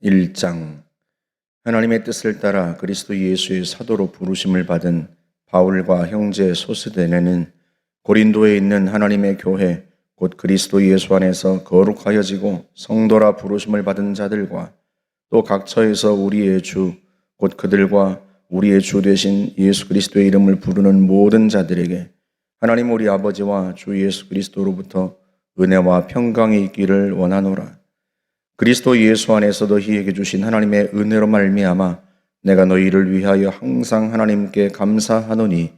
1장. 하나님의 뜻을 따라 그리스도 예수의 사도로 부르심을 받은 바울과 형제 소스데네는 고린도에 있는 하나님의 교회 곧 그리스도 예수 안에서 거룩하여지고 성도라 부르심을 받은 자들과 또 각처에서 우리의 주 곧 그들과 우리의 주 되신 예수 그리스도의 이름을 부르는 모든 자들에게 하나님 우리 아버지와 주 예수 그리스도로부터 은혜와 평강이 있기를 원하노라. 그리스도 예수 안에서 너희에게 주신 하나님의 은혜로 말미암아 내가 너희를 위하여 항상 하나님께 감사하노니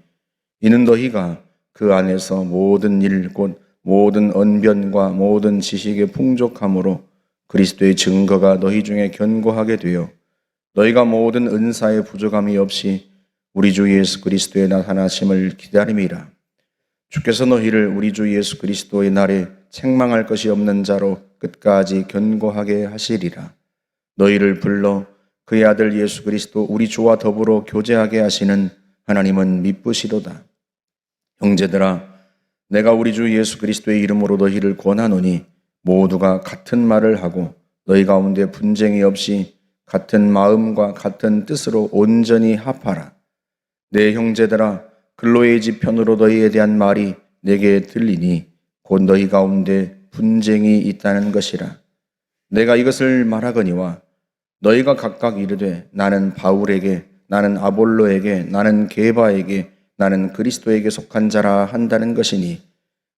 이는 너희가 그 안에서 모든 일 곧 모든 언변과 모든 지식의 풍족함으로 그리스도의 증거가 너희 중에 견고하게 되어 너희가 모든 은사의 부족함이 없이 우리 주 예수 그리스도의 나타나심을 기다림이라. 주께서 너희를 우리 주 예수 그리스도의 날에 책망할 것이 없는 자로 끝까지 견고하게 하시리라. 너희를 불러 그의 아들 예수 그리스도 우리 주와 더불어 교제하게 하시는 하나님은 미쁘시도다. 형제들아, 내가 우리 주 예수 그리스도의 이름으로 너희를 권하노니 모두가 같은 말을 하고 너희 가운데 분쟁이 없이 같은 마음과 같은 뜻으로 온전히 합하라. 내 형제들아, 글로의 지편으로 너희에 대한 말이 내게 들리니 곧 너희 가운데 분쟁이 있다는 것이라. 내가 이것을 말하거니와 너희가 각각 이르되 나는 바울에게, 나는 아볼로에게, 나는 게바에게, 나는 그리스도에게 속한 자라 한다는 것이니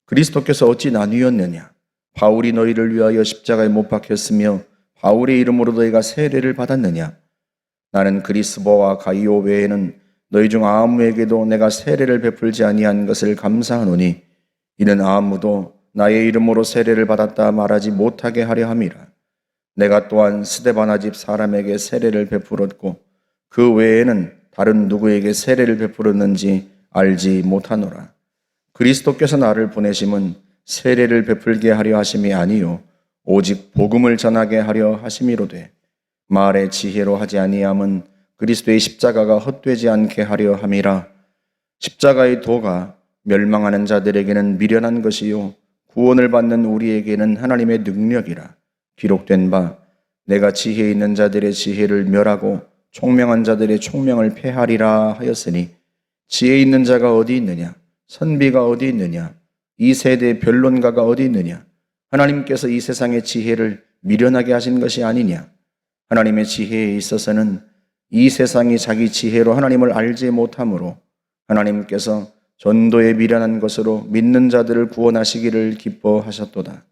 그리스도께서 어찌 나뉘었느냐? 바울이 너희를 위하여 십자가에 못 박혔으며 바울의 이름으로 너희가 세례를 받았느냐? 나는 그리스보와 가이오 외에는 너희 중 아무에게도 내가 세례를 베풀지 아니한 것을 감사하노니 이는 아무도 나의 이름으로 세례를 받았다 말하지 못하게 하려 함이라. 내가 또한 스데바나 집 사람에게 세례를 베풀었고 그 외에는 다른 누구에게 세례를 베풀었는지 알지 못하노라. 그리스도께서 나를 보내심은 세례를 베풀게 하려 하심이 아니요 오직 복음을 전하게 하려 하심이로되 말의 지혜로 하지 아니함은 그리스도의 십자가가 헛되지 않게 하려 함이라. 십자가의 도가 멸망하는 자들에게는 미련한 것이요 구원을 받는 우리에게는 하나님의 능력이라. 기록된 바 내가 지혜 있는 자들의 지혜를 멸하고 총명한 자들의 총명을 폐하리라 하였으니 지혜 있는 자가 어디 있느냐? 선비가 어디 있느냐? 이 세대의 변론가가 어디 있느냐? 하나님께서 이 세상의 지혜를 미련하게 하신 것이 아니냐? 하나님의 지혜에 있어서는 이 세상이 자기 지혜로 하나님을 알지 못하므로 하나님께서 전도에 미련한 것으로 믿는 자들을 구원하시기를 기뻐하셨도다.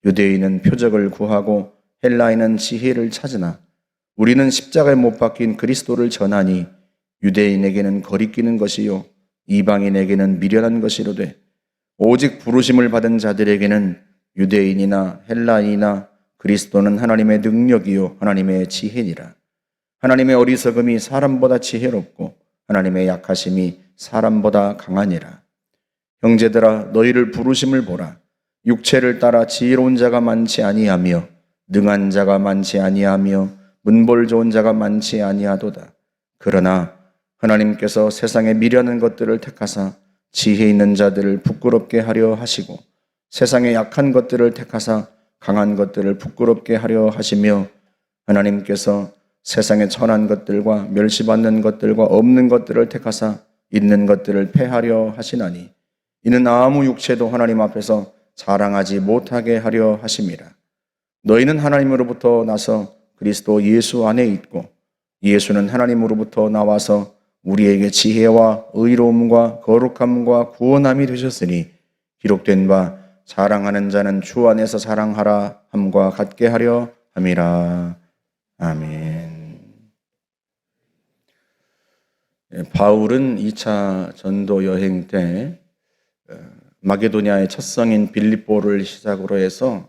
유대인은 표적을 구하고 헬라인은 지혜를 찾으나 우리는 십자가에 못 박힌 그리스도를 전하니 유대인에게는 거리끼는 것이요 이방인에게는 미련한 것이로되 오직 부르심을 받은 자들에게는 유대인이나 헬라인이나 그리스도는 하나님의 능력이요 하나님의 지혜니라. 하나님의 어리석음이 사람보다 지혜롭고 하나님의 약하심이 사람보다 강하니라. 형제들아, 너희를 부르심을 보라. 육체를 따라 지혜로운 자가 많지 아니하며 능한 자가 많지 아니하며 문벌 좋은 자가 많지 아니하도다. 그러나 하나님께서 세상에 미련한 것들을 택하사 지혜 있는 자들을 부끄럽게 하려 하시고 세상에 약한 것들을 택하사 강한 것들을 부끄럽게 하려 하시며 하나님께서 세상에 천한 것들과 멸시받는 것들과 없는 것들을 택하사 있는 것들을 폐하려 하시나니 이는 아무 육체도 하나님 앞에서 자랑하지 못하게 하려 하심이라. 너희는 하나님으로부터 나서 그리스도 예수 안에 있고 예수는 하나님으로부터 나와서 우리에게 지혜와 의로움과 거룩함과 구원함이 되셨으니 기록된 바 자랑하는 자는 주 안에서 자랑하라 함과 같게 하려 함이라. 아멘. 바울은 2차 전도 여행 때 마게도니아의 첫 성인 빌립보를 시작으로 해서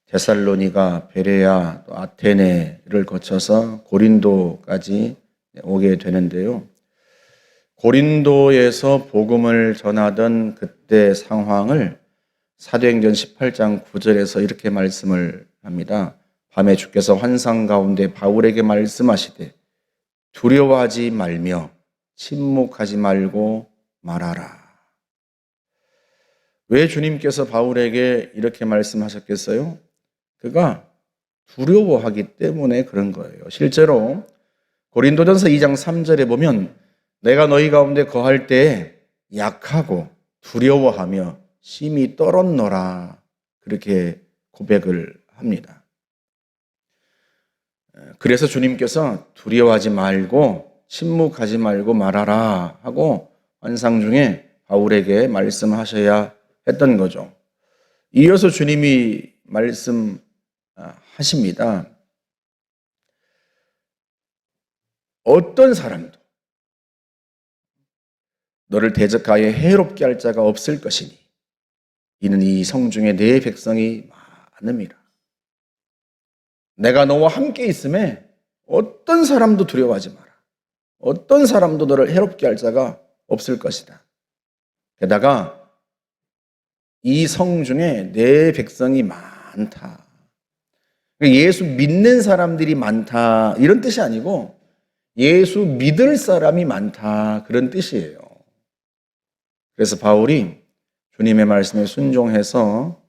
데살로니가, 베레아, 또 아테네를 거쳐서 고린도까지 오게 되는데요. 고린도에서 복음을 전하던 그때 상황을 사도행전 18장 9절에서 이렇게 말씀을 합니다. 밤에 주께서 환상 가운데 바울에게 말씀하시되 두려워하지 말며 침묵하지 말고 말하라. 왜 주님께서 바울에게 이렇게 말씀하셨겠어요? 그가 두려워하기 때문에 그런 거예요. 실제로 고린도전서 2장 3절에 보면 내가 너희 가운데 거할 때 약하고 두려워하며 심히 떨었노라 그렇게 고백을 합니다. 그래서 주님께서 두려워하지 말고 침묵하지 말고 말하라 하고 환상 중에 바울에게 말씀하셔야 했던 거죠. 이어서 주님이 말씀하십니다. 어떤 사람도 너를 대적하여 해롭게 할 자가 없을 것이니 이는 이 성중에 내 백성이 많음이라. 내가 너와 함께 있음에 어떤 사람도 두려워하지 마라. 어떤 사람도 너를 해롭게 할 자가 없을 것이다. 게다가 이 성중에 내 백성이 많다. 예수 믿는 사람들이 많다 이런 뜻이 아니고 예수 믿을 사람이 많다 그런 뜻이에요. 그래서 바울이 주님의 말씀에 순종해서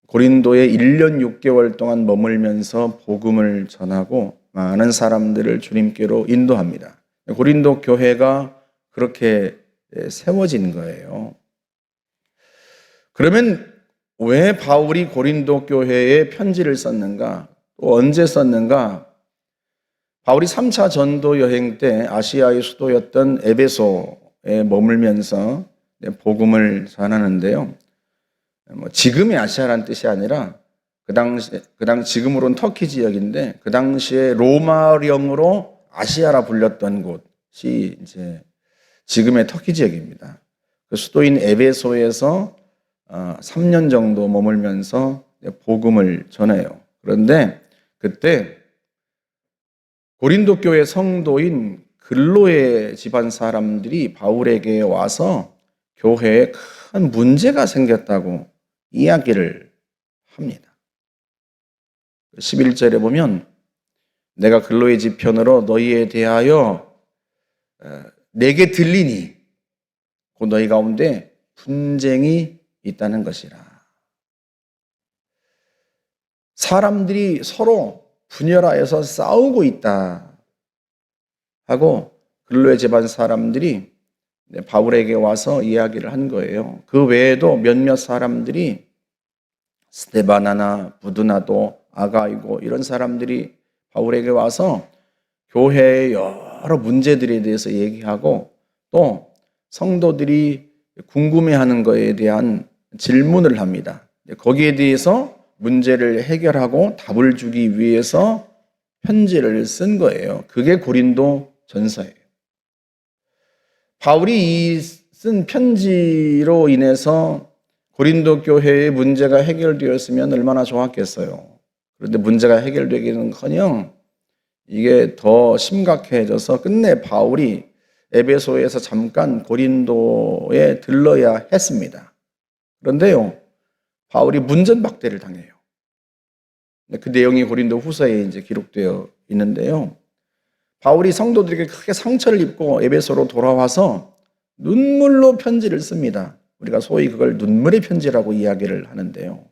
고린도에 1년 6개월 동안 머물면서 복음을 전하고 많은 사람들을 주님께로 인도합니다. 고린도 교회가 그렇게 세워진 거예요. 그러면 왜 바울이 고린도 교회에 편지를 썼는가? 또 언제 썼는가? 바울이 3차 전도 여행 때 아시아의 수도였던 에베소에 머물면서 복음을 전하는데요. 지금의 아시아라는 뜻이 아니라 그 당시 지금으로는 터키 지역인데 그 당시에 로마령으로 아시아라 불렸던 곳이 이제 지금의 터키 지역입니다. 그 수도인 에베소에서 3년 정도 머물면서 복음을 전해요. 그런데 그때 고린도 교회 성도인 글로의 집안 사람들이 바울에게 와서 교회에 큰 문제가 생겼다고 이야기를 합니다. 11절에 보면 내가 글로의 지편으로 너희에 대하여 내게 들리니 곧 너희 가운데 분쟁이 있다는 것이라. 사람들이 서로 분열하여서 싸우고 있다 하고 글로의 집안 사람들이 바울에게 와서 이야기를 한 거예요. 그 외에도 몇몇 사람들이 스데바나나 부두나도 아가이고 이런 사람들이 바울에게 와서 교회의 여러 문제들에 대해서 얘기하고 또 성도들이 궁금해하는 것에 대한 질문을 합니다. 거기에 대해서 문제를 해결하고 답을 주기 위해서 편지를 쓴 거예요. 그게 고린도 전서예요. 바울이 이 쓴 편지로 인해서 고린도 교회의 문제가 해결되었으면 얼마나 좋았겠어요. 그런데 문제가 해결되기는커녕 이게 더 심각해져서 끝내 바울이 에베소에서 잠깐 고린도에 들러야 했습니다. 그런데요, 바울이 문전박대를 당해요. 그 내용이 고린도 후서에 이제 기록되어 있는데요. 바울이 성도들에게 크게 상처를 입고 에베소로 돌아와서 눈물로 편지를 씁니다. 우리가 소위 그걸 눈물의 편지라고 이야기를 하는데요.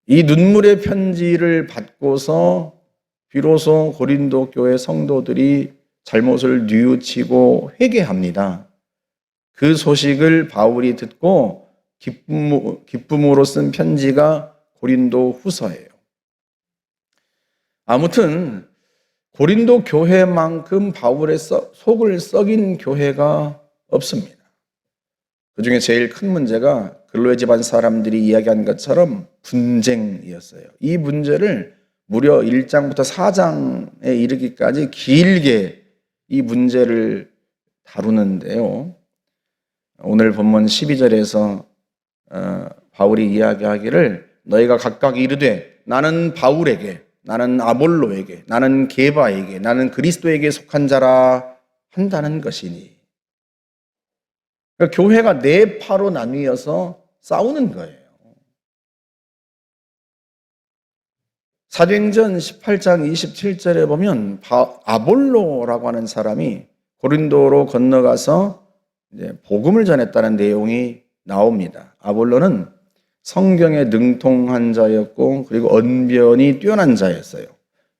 이 눈물의 편지를 받고서 비로소 고린도 교회 성도들이 잘못을 뉘우치고 회개합니다. 그 소식을 바울이 듣고 기쁨으로 쓴 편지가 고린도 후서예요. 아무튼 고린도 교회만큼 바울의 속을 썩인 교회가 없습니다. 그 중에 제일 큰 문제가 글로의 집안 사람들이 이야기한 것처럼 분쟁이었어요. 이 문제를 무려 1장부터 4장에 이르기까지 길게 이 문제를 다루는데요. 오늘 본문 12절에서 바울이 이야기하기를 너희가 각각 이르되 나는 바울에게 나는 아볼로에게 나는 게바에게 나는 그리스도에게 속한 자라 한다는 것이니 그러니까 교회가 네 파로 나뉘어서 싸우는 거예요. 사도행전 18장 27절에 보면 아볼로라고 하는 사람이 고린도로 건너가서 이제 복음을 전했다는 내용이 나옵니다. 아볼로는 성경에 능통한 자였고 그리고 언변이 뛰어난 자였어요.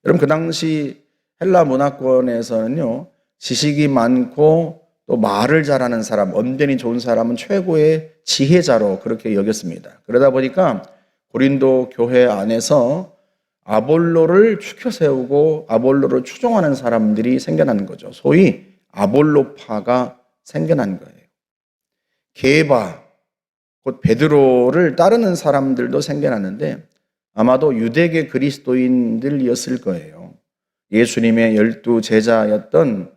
여러분 그 당시 헬라 문화권에서는요, 지식이 많고 또 말을 잘하는 사람, 언변이 좋은 사람은 최고의 지혜자로 그렇게 여겼습니다. 그러다 보니까 고린도 교회 안에서 아볼로를 추켜 세우고 아볼로를 추종하는 사람들이 생겨난 거죠. 소위 아볼로파가 생겨난 거예요. 게바, 곧 베드로를 따르는 사람들도 생겨났는데 아마도 유대계 그리스도인들이었을 거예요. 예수님의 12 제자였던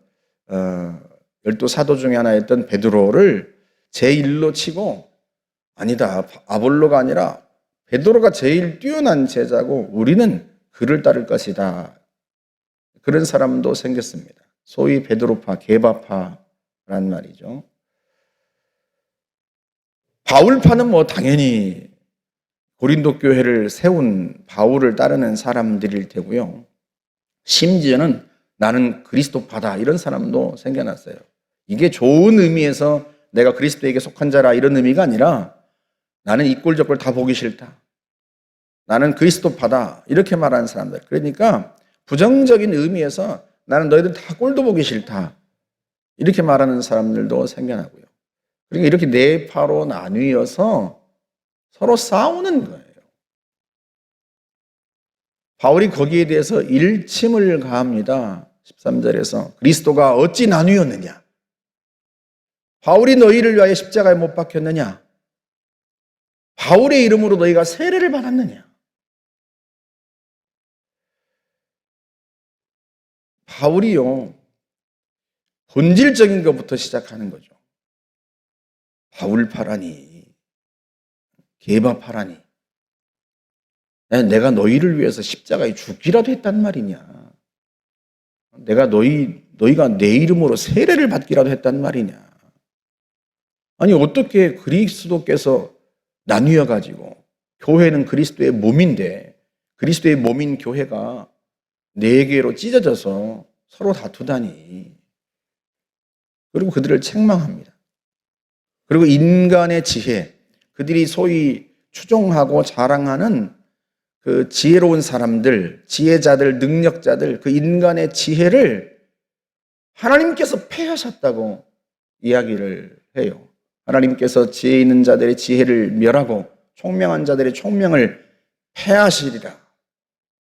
12 사도 중에 하나였던 베드로를 제1로 치고 아니다, 아볼로가 아니라 베드로가 제일 뛰어난 제자고 우리는 그를 따를 것이다. 그런 사람도 생겼습니다. 소위 베드로파, 게바파란 말이죠. 바울파는 뭐 당연히 고린도 교회를 세운 바울을 따르는 사람들일 테고요. 심지어는 나는 그리스도파다 이런 사람도 생겨났어요. 이게 좋은 의미에서 내가 그리스도에게 속한 자라 이런 의미가 아니라 나는 이 꼴 저 꼴 다 보기 싫다. 나는 그리스도파다 이렇게 말하는 사람들. 그러니까 부정적인 의미에서 나는 너희들 다 꼴도 보기 싫다 이렇게 말하는 사람들도 생겨나고요. 그러니까 이렇게 네 파로 나뉘어서 서로 싸우는 거예요. 바울이 거기에 대해서 일침을 가합니다. 13절에서 그리스도가 어찌 나뉘었느냐? 바울이 너희를 위하여 십자가에 못 박혔느냐? 바울의 이름으로 너희가 세례를 받았느냐? 바울이요, 본질적인 것부터 시작하는 거죠. 바울파라니, 게바파라니, 내가 너희를 위해서 십자가에 죽기라도 했단 말이냐? 내가 너희가 내 이름으로 세례를 받기라도 했단 말이냐? 아니 어떻게 그리스도께서 나뉘어가지고 교회는 그리스도의 몸인데 그리스도의 몸인 교회가 네 개로 찢어져서 서로 다투다니. 그리고 그들을 책망합니다. 그리고 인간의 지혜, 그들이 소위 추종하고 자랑하는 그 지혜로운 사람들, 지혜자들, 능력자들, 그 인간의 지혜를 하나님께서 폐하셨다고 이야기를 해요. 하나님께서 지혜 있는 자들의 지혜를 멸하고 총명한 자들의 총명을 폐하시리라.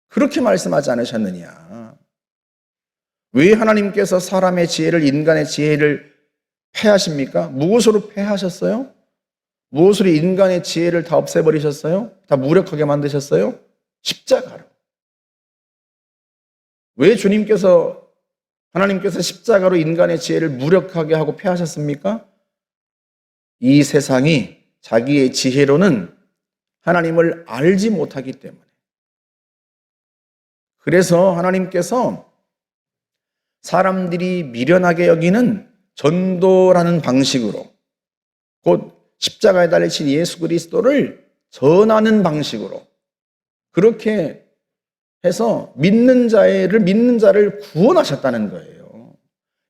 그렇게 말씀하지 않으셨느냐? 왜 하나님께서 사람의 지혜를, 인간의 지혜를 폐하십니까? 무엇으로 폐하셨어요? 무엇으로 인간의 지혜를 다 없애버리셨어요? 다 무력하게 만드셨어요? 십자가로. 왜 하나님께서 십자가로 인간의 지혜를 무력하게 하고 폐하셨습니까? 이 세상이 자기의 지혜로는 하나님을 알지 못하기 때문에. 그래서 하나님께서 사람들이 미련하게 여기는 전도라는 방식으로, 곧 십자가에 달리신 예수 그리스도를 전하는 방식으로 그렇게 해서 믿는 자를 구원하셨다는 거예요.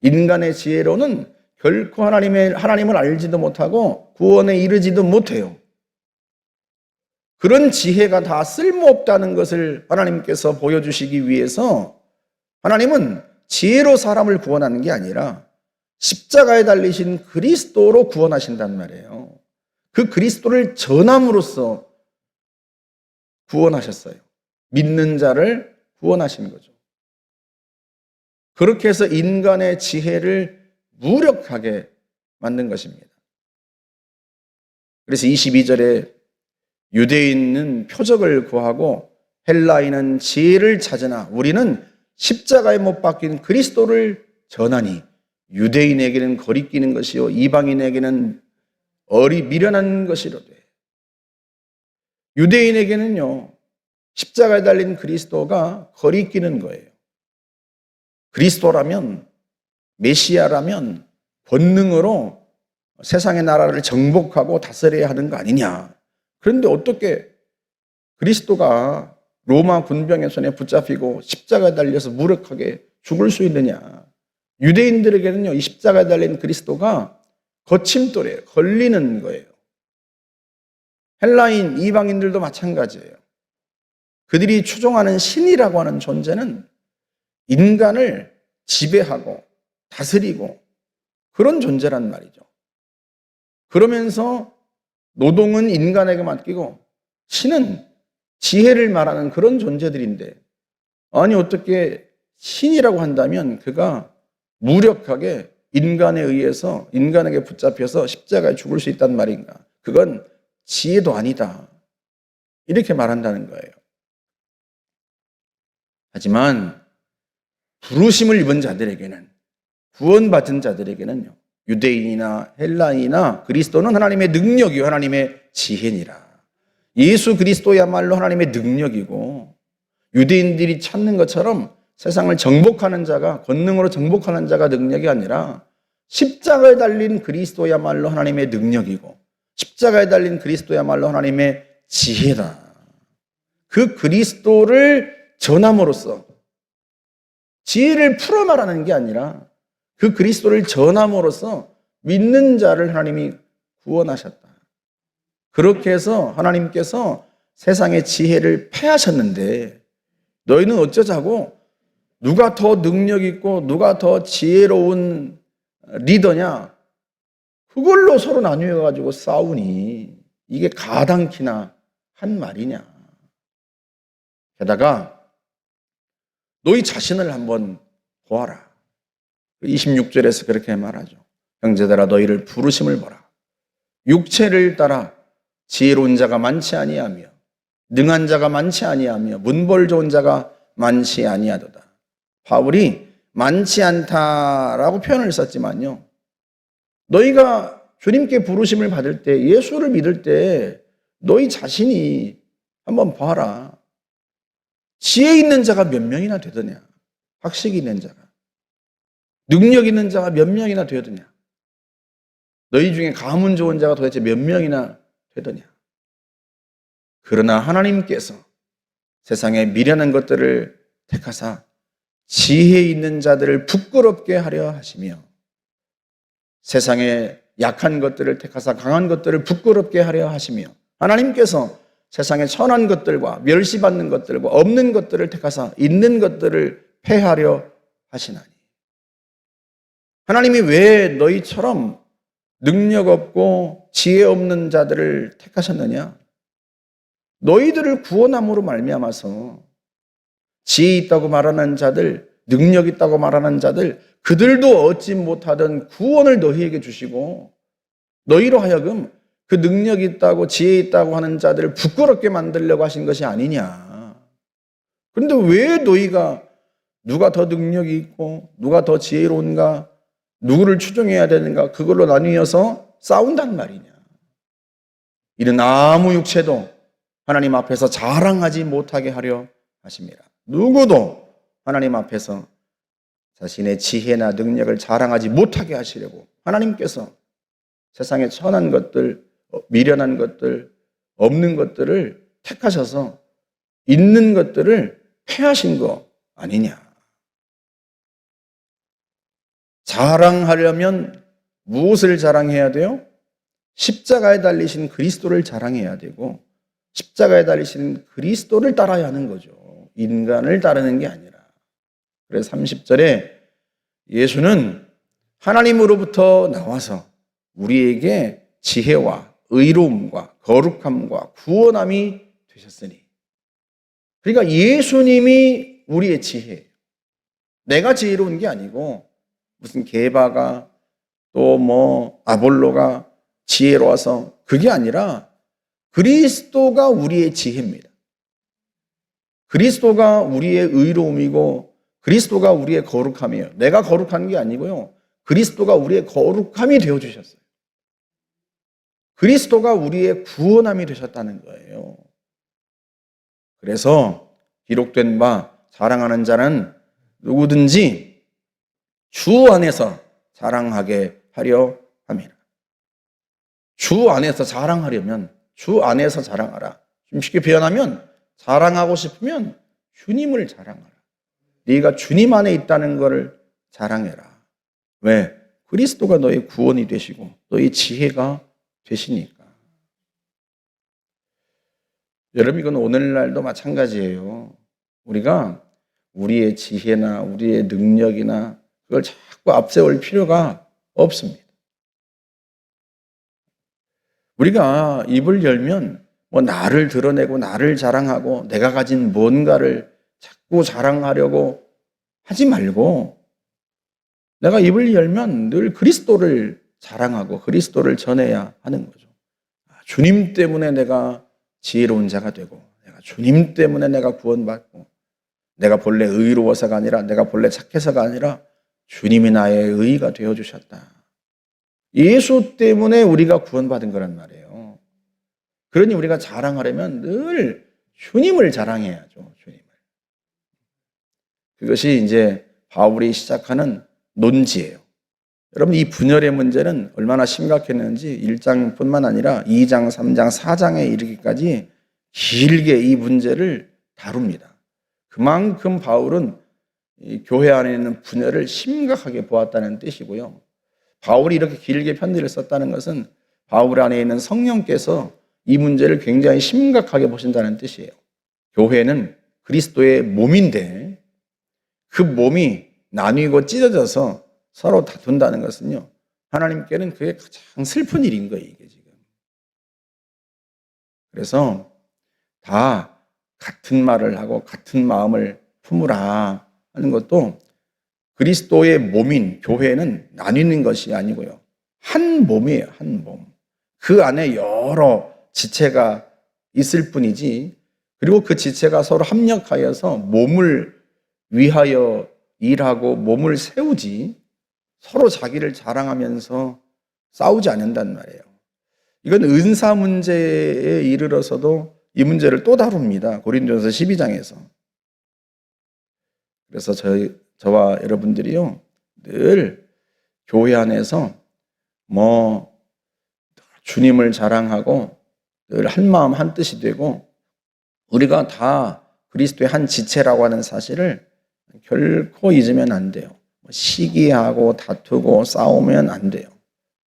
인간의 지혜로는 결코 하나님을 알지도 못하고 구원에 이르지도 못해요. 그런 지혜가 다 쓸모없다는 것을 하나님께서 보여주시기 위해서 하나님은 지혜로 사람을 구원하는 게 아니라 십자가에 달리신 그리스도로 구원하신단 말이에요. 그 그리스도를 전함으로써 구원하셨어요. 믿는 자를 구원하신 거죠. 그렇게 해서 인간의 지혜를 무력하게 만든 것입니다. 그래서 22절에 유대인은 표적을 구하고 헬라인은 지혜를 찾으나 우리는 십자가에 못 박힌 그리스도를 전하니 유대인에게는 거리끼는 것이요 이방인에게는 미련한 것이로되. 유대인에게는요 십자가에 달린 그리스도가 거리끼는 거예요. 그리스도라면, 메시아라면 권능으로 세상의 나라를 정복하고 다스려야 하는 거 아니냐. 그런데 어떻게 그리스도가 로마 군병의 손에 붙잡히고 십자가에 달려서 무력하게 죽을 수 있느냐. 유대인들에게는요 이 십자가에 달린 그리스도가 거침돌에 걸리는 거예요. 헬라인, 이방인들도 마찬가지예요. 그들이 추종하는 신이라고 하는 존재는 인간을 지배하고 다스리고 그런 존재란 말이죠. 그러면서 노동은 인간에게 맡기고 신은 지혜를 말하는 그런 존재들인데, 아니 어떻게 신이라고 한다면 그가 무력하게 인간에 의해서 인간에게 붙잡혀서 십자가에 죽을 수 있단 말인가? 그건 지혜도 아니다. 이렇게 말한다는 거예요. 하지만 부르심을 입은 자들에게는, 구원받은 자들에게는요, 유대인이나 헬라인이나 그리스도는 하나님의 능력이요 하나님의 지혜니라. 예수 그리스도야말로 하나님의 능력이고, 유대인들이 찾는 것처럼 세상을 정복하는 자가, 권능으로 정복하는 자가 능력이 아니라 십자가에 달린 그리스도야말로 하나님의 능력이고, 십자가에 달린 그리스도야말로 하나님의 지혜다. 그 그리스도를 전함으로써, 지혜를 풀어 말하는 게 아니라 그 그리스도를 전함으로써 믿는 자를 하나님이 구원하셨다. 그렇게 해서 하나님께서 세상의 지혜를 패하셨는데, 너희는 어쩌자고 누가 더 능력 있고 누가 더 지혜로운 리더냐, 그걸로 서로 나뉘어가지고 싸우니 이게 가당키나 한 말이냐. 게다가 너희 자신을 한번 보아라. 26절에서 그렇게 말하죠. 형제들아, 너희를 부르심을 보라. 육체를 따라 지혜로운 자가 많지 아니하며 능한 자가 많지 아니하며 문벌 좋은 자가 많지 아니하도다. 바울이 많지 않다라고 표현을 썼지만요, 너희가 주님께 부르심을 받을 때, 예수를 믿을 때 너희 자신이 한번 봐라. 지혜 있는 자가 몇 명이나 되더냐? 학식 있는 자가, 능력 있는 자가 몇 명이나 되더냐? 너희 중에 가문 좋은 자가 도대체 몇 명이나 되더냐? 그러나 하나님께서 세상에 미련한 것들을 택하사 지혜 있는 자들을 부끄럽게 하려 하시며, 세상에 약한 것들을 택하사 강한 것들을 부끄럽게 하려 하시며, 하나님께서 세상에 천한 것들과 멸시받는 것들과 없는 것들을 택하사 있는 것들을 폐하려 하시나니. 하나님이 왜 너희처럼 능력 없고 지혜 없는 자들을 택하셨느냐? 너희들을 구원함으로 말미암아서 지혜 있다고 말하는 자들, 능력 있다고 말하는 자들, 그들도 얻지 못하던 구원을 너희에게 주시고, 너희로 하여금 그 능력 있다고 지혜 있다고 하는 자들을 부끄럽게 만들려고 하신 것이 아니냐. 그런데 왜 너희가 누가 더 능력이 있고 누가 더 지혜로운가, 누구를 추종해야 되는가, 그걸로 나뉘어서 싸운단 말이냐. 이는 아무 육체도 하나님 앞에서 자랑하지 못하게 하려 하십니다. 누구도 하나님 앞에서 자신의 지혜나 능력을 자랑하지 못하게 하시려고 하나님께서 세상에 천한 것들, 미련한 것들, 없는 것들을 택하셔서 있는 것들을 폐하신 거 아니냐. 자랑하려면 무엇을 자랑해야 돼요? 십자가에 달리신 그리스도를 자랑해야 되고, 십자가에 달리신 그리스도를 따라야 하는 거죠. 인간을 따르는 게 아니라. 그래서 30절에 예수는 하나님으로부터 나와서 우리에게 지혜와 의로움과 거룩함과 구원함이 되셨으니. 그러니까 예수님이 우리의 지혜예요. 내가 지혜로운 게 아니고 무슨 게바가 또 아볼로가 지혜로워서, 그게 아니라 그리스도가 우리의 지혜입니다. 그리스도가 우리의 의로움이고 그리스도가 우리의 거룩함이에요. 내가 거룩한 게 아니고요, 그리스도가 우리의 거룩함이 되어주셨어요. 그리스도가 우리의 구원함이 되셨다는 거예요. 그래서 기록된 바 자랑하는 자는 누구든지 주 안에서 자랑하게 하려 합니다. 주 안에서 자랑하려면 주 안에서 자랑하라. 좀 쉽게 표현하면, 자랑하고 싶으면 주님을 자랑하라. 네가 주님 안에 있다는 것을 자랑해라. 왜? 그리스도가 너의 구원이 되시고 너의 지혜가 되시니까. 여러분, 이건 오늘날도 마찬가지예요. 우리가 우리의 지혜나 우리의 능력이나 그걸 자꾸 앞세울 필요가 없습니다. 우리가 입을 열면 나를 드러내고 나를 자랑하고 내가 가진 뭔가를 자꾸 자랑하려고 하지 말고, 내가 입을 열면 늘 그리스도를 자랑하고 그리스도를 전해야 하는 거죠. 주님 때문에 내가 지혜로운 자가 되고, 내가 주님 때문에 내가 구원받고, 내가 본래 의로워서가 아니라, 내가 본래 착해서가 아니라 주님이 나의 의가 되어주셨다. 예수 때문에 우리가 구원받은 거란 말이에요. 그러니 우리가 자랑하려면 늘 주님을 자랑해야죠. 주님을. 그것이 이제 바울이 시작하는 논지예요. 여러분, 이 분열의 문제는 얼마나 심각했는지 1장뿐만 아니라 2장, 3장, 4장에 이르기까지 길게 이 문제를 다룹니다. 그만큼 바울은 이 교회 안에 있는 분열을 심각하게 보았다는 뜻이고요. 바울이 이렇게 길게 편지를 썼다는 것은 바울 안에 있는 성령께서 이 문제를 굉장히 심각하게 보신다는 뜻이에요. 교회는 그리스도의 몸인데 그 몸이 나뉘고 찢어져서 서로 다툰다는 것은요, 하나님께는 그게 가장 슬픈 일인 거예요, 이게 지금. 그래서 다 같은 말을 하고 같은 마음을 품으라 하는 것도, 그리스도의 몸인 교회는 나뉘는 것이 아니고요, 한 몸이에요, 한 몸. 그 안에 여러 지체가 있을 뿐이지, 그리고 그 지체가 서로 합력하여서 몸을 위하여 일하고 몸을 세우지, 서로 자기를 자랑하면서 싸우지 않는단 말이에요. 이건 은사 문제에 이르러서도 이 문제를 또 다룹니다. 고린도전서 12장에서. 그래서 저와 여러분들이요, 늘 교회 안에서 주님을 자랑하고 늘 한 마음 한 뜻이 되고, 우리가 다 그리스도의 한 지체라고 하는 사실을 결코 잊으면 안 돼요. 시기하고 다투고 싸우면 안 돼요.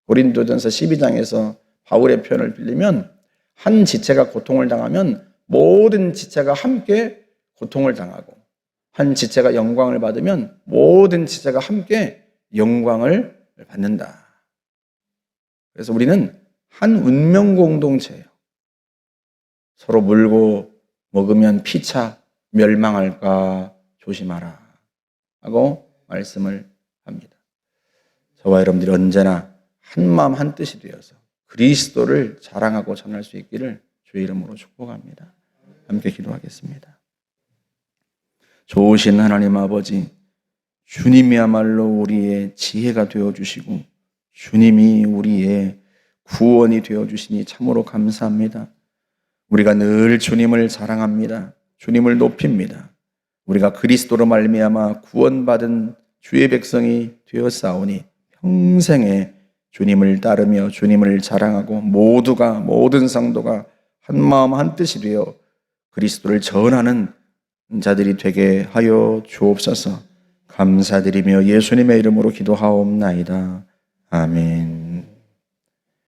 고린도전서 12장에서 바울의 표현을 빌리면, 한 지체가 고통을 당하면 모든 지체가 함께 고통을 당하고, 한 지체가 영광을 받으면 모든 지체가 함께 영광을 받는다. 그래서 우리는 한 운명 공동체예요. 서로 물고 먹으면 피차 멸망할까 조심하라 하고 말씀을 합니다. 저와 여러분들이 언제나 한 마음 한 뜻이 되어서 그리스도를 자랑하고 전할 수 있기를 주의 이름으로 축복합니다. 함께 기도하겠습니다. 좋으신 하나님 아버지, 주님이야말로 우리의 지혜가 되어주시고 주님이 우리의 구원이 되어주시니 참으로 감사합니다. 우리가 늘 주님을 자랑합니다. 주님을 높입니다. 우리가 그리스도로 말미암아 구원받은 주의 백성이 되었사오니 평생에 주님을 따르며 주님을 자랑하고 모든 성도가 한 마음 한 뜻이 되어 그리스도를 전하는 자들이 되게 하여 주옵소서. 감사드리며 예수님의 이름으로 기도하옵나이다. 아멘.